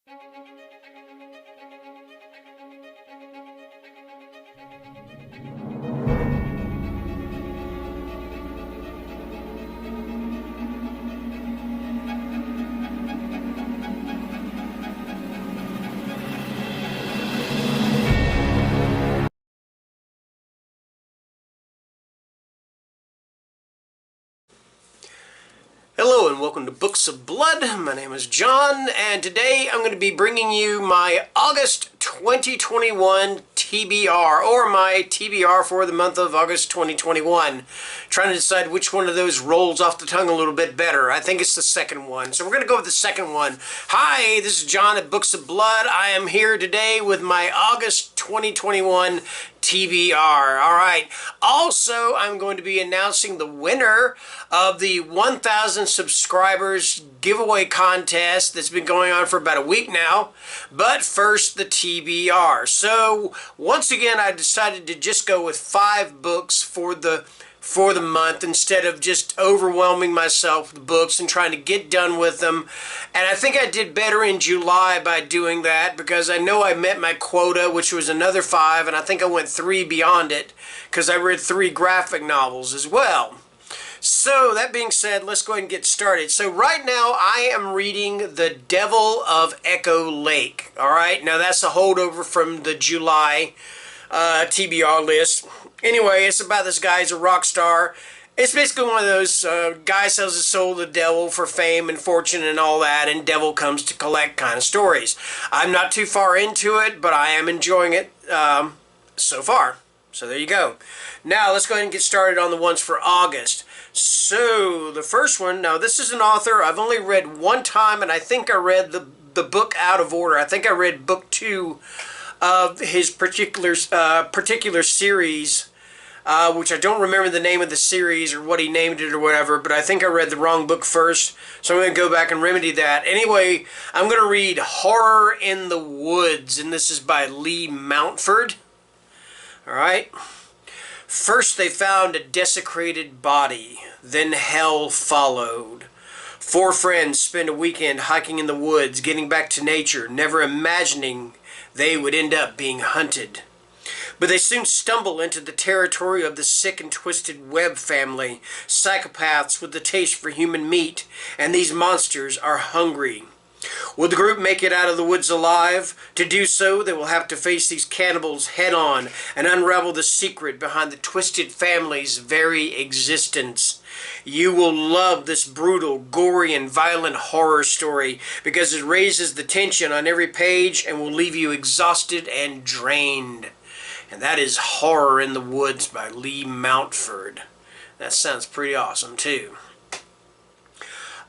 Hello and welcome to Books of Blood. My name is John, and today I'm going to be bringing you my August 2021 TBR, or my TBR for the month of August 2021. Trying to decide which one of those rolls off the tongue a little bit better. I think it's the second one, so we're going to go with the second one. Hi, this is John at Books of Blood. I am here today with my August 2021 TBR. All right. Also, I'm going to be announcing the winner of the 1,000 subscribers giveaway contest that's been going on for about a week now. But first, the TBR. So, once again, I decided to just go with 5 books for the month instead of just overwhelming myself with books and trying to get done with them. And I think I did better in July by doing that because I know I met my quota, which was another 5, and I think I went 3 beyond it because I read 3 graphic novels as well. So, that being said, let's go ahead and get started. So, right now, I am reading The Devil of Echo Lake. Alright, now that's a holdover from the July TBR list. Anyway, it's about this guy. He's a rock star. It's basically one of those guy sells his soul to the devil for fame and fortune and all that, and devil comes to collect kind of stories. I'm not too far into it, but I am enjoying it so far. So there you go. Now let's go ahead and get started on the ones for August. So the first one, now this is an author I've only read one time, and I think I read the book out of order. I think I read book 2 of his particular series, which I don't remember the name of the series or what he named it or whatever, but I think I read the wrong book first, so I'm going to go back and remedy that. Anyway, I'm going to read Horror in the Woods, and this is by Lee Mountford. Alright. First they found a desecrated body, then hell followed. 4 friends spend a weekend hiking in the woods, getting back to nature, never imagining they would end up being hunted. But they soon stumble into the territory of the sick and twisted Webb family, psychopaths with the taste for human meat, and these monsters are hungry. Will the group make it out of the woods alive? To do so, they will have to face these cannibals head-on and unravel the secret behind the twisted family's very existence. You will love this brutal, gory, and violent horror story because it raises the tension on every page and will leave you exhausted and drained. And that is Horror in the Woods by Lee Mountford. That sounds pretty awesome, too.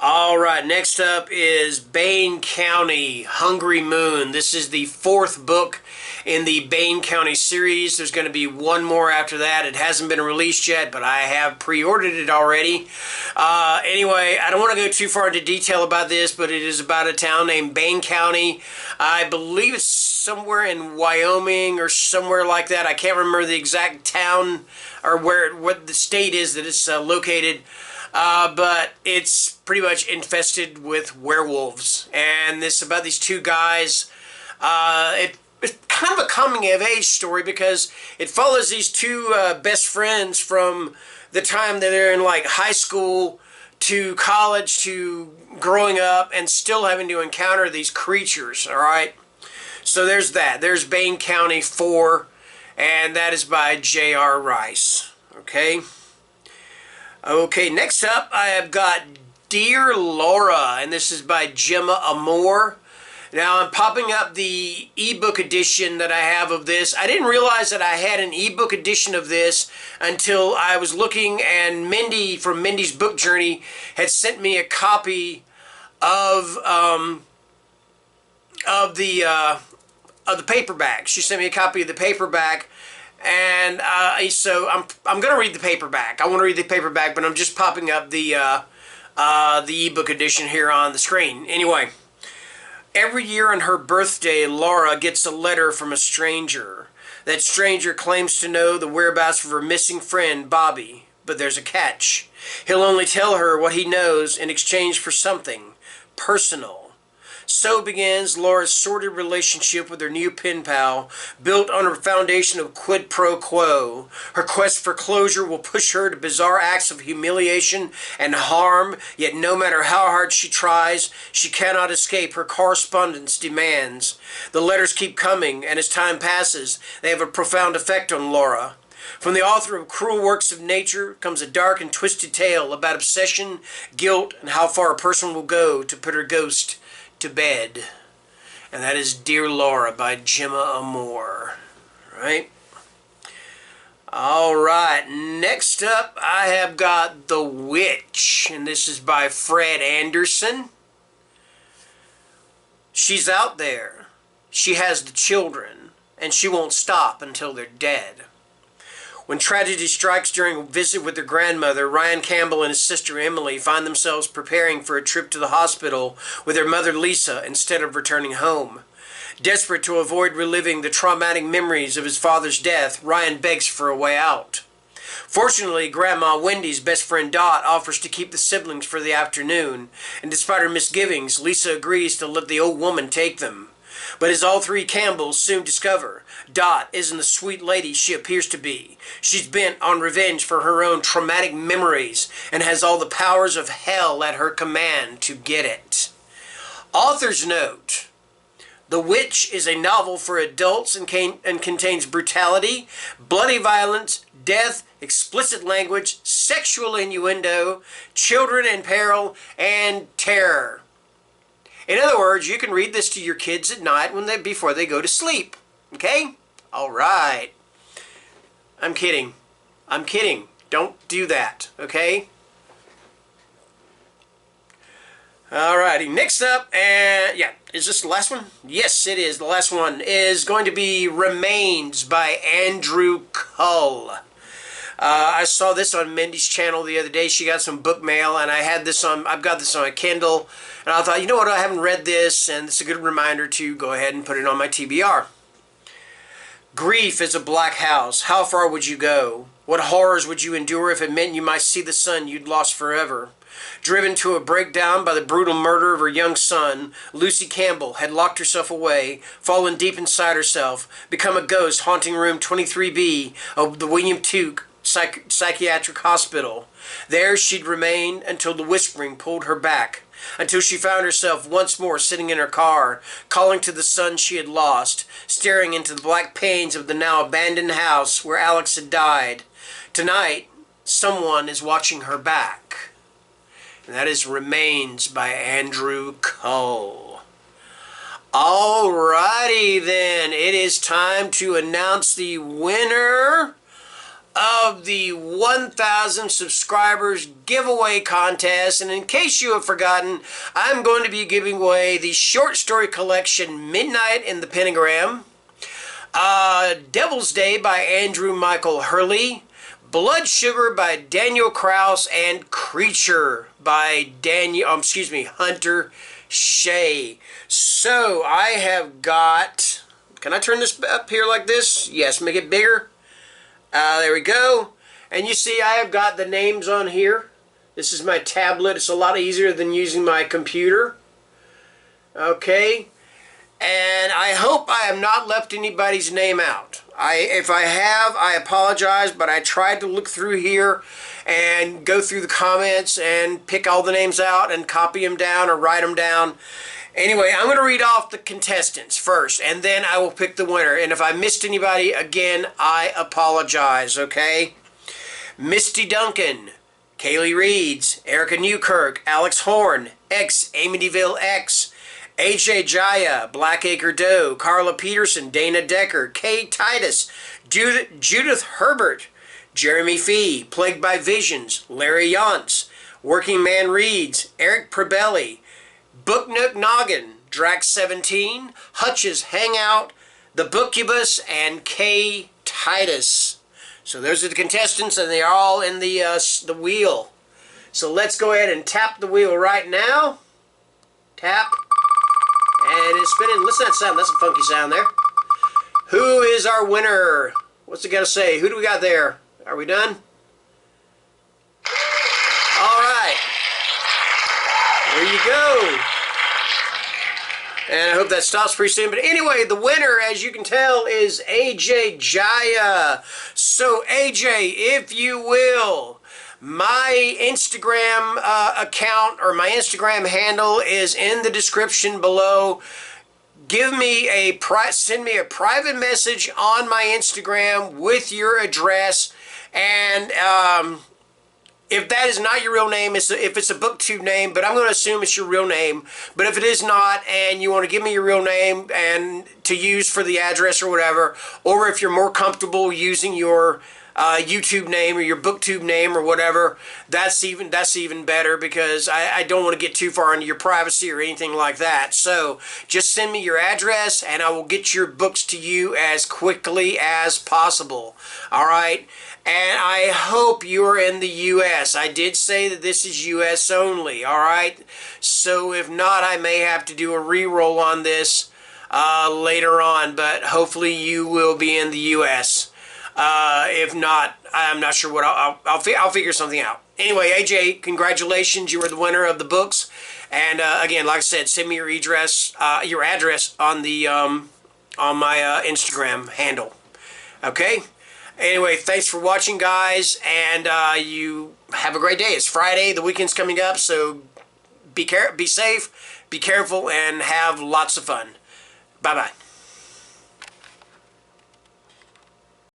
Alright, next up is Bain County, Hungry Moon. This is the 4th book in the Bain County series. There's going to be one more after that. It hasn't been released yet, but I have pre-ordered it already. Anyway, I don't want to go too far into detail about this, but it is about a town named Bain County. I believe it's somewhere in Wyoming or somewhere like that. I can't remember the exact town or what the state is that it's located. But it's pretty much infested with werewolves. And this is about these 2 guys. It's kind of a coming-of-age story because it follows these 2 best friends from the time that they're in like high school to college to growing up and still having to encounter these creatures, alright? So there's that. There's Bain County 4, and that is by J.R. Rice, okay? Okay, next up I have got Dear Laura, and this is by Gemma Amore. Now I'm popping up the ebook edition that I have of this. I didn't realize that I had an ebook edition of this until I was looking, and Mindy from Mindy's Book Journey had sent me a copy of the paperback. She sent me a copy of the paperback. And so I'm going to read the paperback. I want to read the paperback, but I'm just popping up the ebook edition here on the screen. Anyway, every year on her birthday, Laura gets a letter from a stranger. That stranger claims to know the whereabouts of her missing friend, Bobby. But there's a catch. He'll only tell her what he knows in exchange for something personal. So begins Laura's sordid relationship with her new pen pal, built on a foundation of quid pro quo. Her quest for closure will push her to bizarre acts of humiliation and harm, yet no matter how hard she tries, she cannot escape her correspondent's demands. The letters keep coming, and as time passes, they have a profound effect on Laura. From the author of Cruel Works of Nature comes a dark and twisted tale about obsession, guilt, and how far a person will go to put her ghost to bed. And that is Dear Laura by Gemma Amore. Right? Alright, next up I have got The Witch, and this is by Fred Anderson. She's out there. She has the children, and she won't stop until they're dead. When tragedy strikes during a visit with their grandmother, Ryan Campbell and his sister Emily find themselves preparing for a trip to the hospital with their mother Lisa instead of returning home. Desperate to avoid reliving the traumatic memories of his father's death, Ryan begs for a way out. Fortunately, Grandma Wendy's best friend Dot offers to keep the siblings for the afternoon, and despite her misgivings, Lisa agrees to let the old woman take them. But as all three Campbells soon discover, Dot isn't the sweet lady she appears to be. She's bent on revenge for her own traumatic memories and has all the powers of hell at her command to get it. Author's note: The Witch is a novel for adults and contains brutality, bloody violence, death, explicit language, sexual innuendo, children in peril, and terror. In other words, you can read this to your kids at night before they go to sleep. Okay? All right. I'm kidding. I'm kidding. Don't do that. Okay? Alrighty. Next up, is this the last one? Yes, it is. The last one is going to be Remains by Andrew Cull. I saw this on Mindy's channel the other day. She got some book mail, and I've got this on a Kindle, and I thought, you know what, I haven't read this, and it's a good reminder to go ahead and put it on my TBR. Grief is a black house. How far would you go? What horrors would you endure if it meant you might see the son you'd lost forever? Driven to a breakdown by the brutal murder of her young son, Lucy Campbell had locked herself away, fallen deep inside herself, become a ghost haunting room 23B of the William Tuke Psychiatric Hospital. There she'd remain until the whispering pulled her back, until she found herself once more sitting in her car, calling to the son she had lost, staring into the black panes of the now abandoned house where Alex had died. Tonight, someone is watching her back. And that is Remains by Andrew Cull. Alrighty then, it is time to announce the winner of the 1,000 subscribers giveaway contest. And in case you have forgotten, I'm going to be giving away the short story collection Midnight in the Pentagram, Devil's Day by Andrew Michael Hurley, Blood Sugar by Daniel Krauss, and Creature by Hunter Shea. So I have got, can I turn this up here like this? Yes, make it bigger. There we go. And you see I have got the names on here. This is my tablet. It's a lot easier than using my computer. Okay. And I hope I have not left anybody's name out. If I have, I apologize, but I tried to look through here and go through the comments and pick all the names out and copy them down or write them down. Anyway, I'm going to read off the contestants first, and then I will pick the winner. And if I missed anybody, again, I apologize, okay? Misty Duncan, Kaylee Reeds, Erica Newkirk, Alex Horn, X, Amityville X, AJ Jaya, Blackacre Doe, Carla Peterson, Dana Decker, Kay Titus, Judith Herbert, Jeremy Fee, Plagued by Visions, Larry Yantz, Working Man Reads, Eric Probelli, Book Nook Noggin, Drax 17, Hutch's Hangout, The Bookubus, and Kay Titus. So those are the contestants, and they are all in the wheel. So let's go ahead and tap the wheel right now. Tap. And it's spinning. Listen to that sound. That's a funky sound there. Who is our winner? What's it got to say? Who do we got there? Are we done? All right. There you go. And I hope that stops pretty soon. But anyway, the winner, as you can tell, is AJ Jaya. So AJ, if you will, my Instagram account or my Instagram handle is in the description below. Send me a private message on my Instagram with your address, and if that is not your real name, if it's a BookTube name, but I'm going to assume it's your real name. But if it is not, and you want to give me your real name and to use for the address or whatever, or if you're more comfortable using your YouTube name or your BookTube name or whatever, that's even better, because I don't want to get too far into your privacy or anything like that. So just send me your address and I will get your books to you as quickly as possible. All right. And I hope you're in the U.S. I did say that this is U.S. only, all right? So if not, I may have to do a re-roll on this later on, but hopefully you will be in the U.S. If not, I'm not sure what I'll figure something out. Anyway, AJ, congratulations. You are the winner of the books. And again, like I said, send me your address on the on my Instagram handle. Okay? Anyway, thanks for watching, guys, and you have a great day. It's Friday, the weekend's coming up, so be safe, be careful, and have lots of fun. Bye-bye.